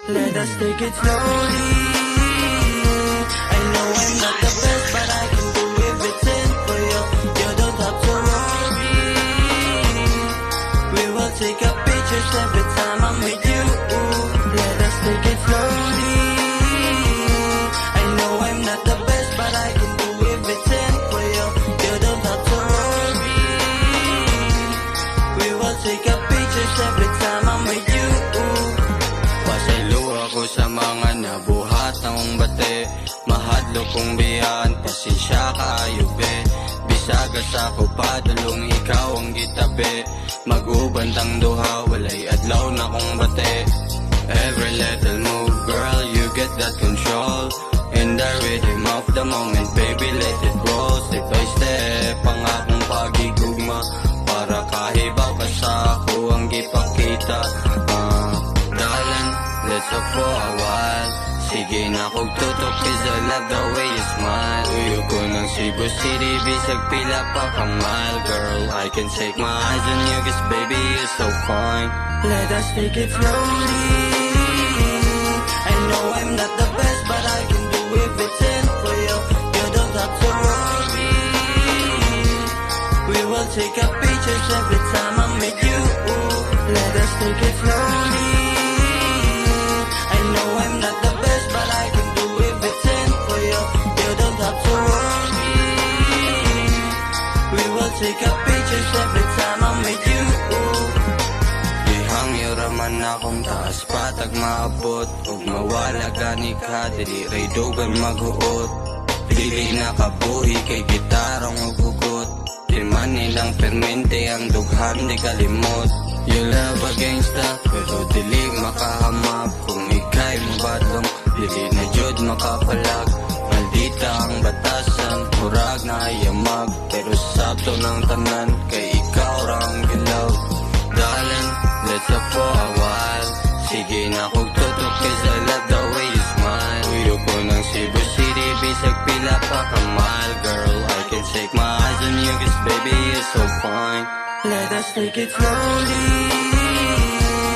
Let us take it slowly. I know I'm not the best, but I can do everything for you. You don't have to worry. We will take a pictures every time I'm with you. Let us take it slowly. I know I'm not the best, but I can do everything for you. You don't have to worry. We will take a pictures every time I'm with you. Pasaylo ako sa mga nabuhat ng bate. Mahadlo kong biyaan, pasensya kayo be. Bisaga sa ko padulong, ikaw ang gitabi. Magubantang duha, walay adlaw na kong bate. Every little move, girl, you get that control. In the rhythm of the moment, baby, let it roll. Step by step, ang akong pagigugma. Para kahibaw ka sa ako ang gipakita. Darling, let's talk for a while. Sige na kog tutok, cause I love the way you smile. Uyo ko ng Cebu City, bisag pila pa ka mile. Girl, I can take my eyes on you, cause baby, you're so fine. Let us take it slowly. I know I'm not the best, but I can do everything for you. You don't have to worry. We will take a pictures every time I'm with you. Let us take it slowly. I know I'm not the best, but I can do everything for you. You don't have to worry. We will take a pictures every time I'm with you. Dihang yuraman akong taas patag maabot. Ug mawala gani ka, dili ray dugan maghuot. Dili nakabuhi kay gitarong ug hugot. Di man nilang permente ang dughan di kalimot. You love against that, pero dili makahamap. Kung ikay mabadlong, dili na jud makapalag. Maldita ang batasan, murag na ayamag. Pero sakto ng tanan, kay ikaw rang gilaw. Darling, let's talk for a while. Sige na kog tutok, cause I love the way you smile. Uyo ko ng Cebu City, bisag pila pa ka mile. Girl, I can take my eyes on you, cause baby, you're so fine. Let us take it slowly.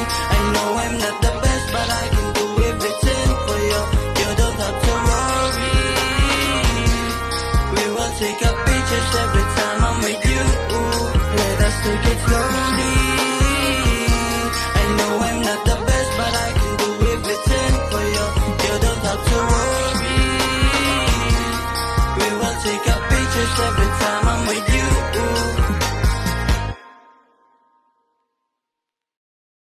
I know I'm not the best, but I can do everything for you. You don't have to worry. We will take a pictures every time I'm with you. Let us take it slowly.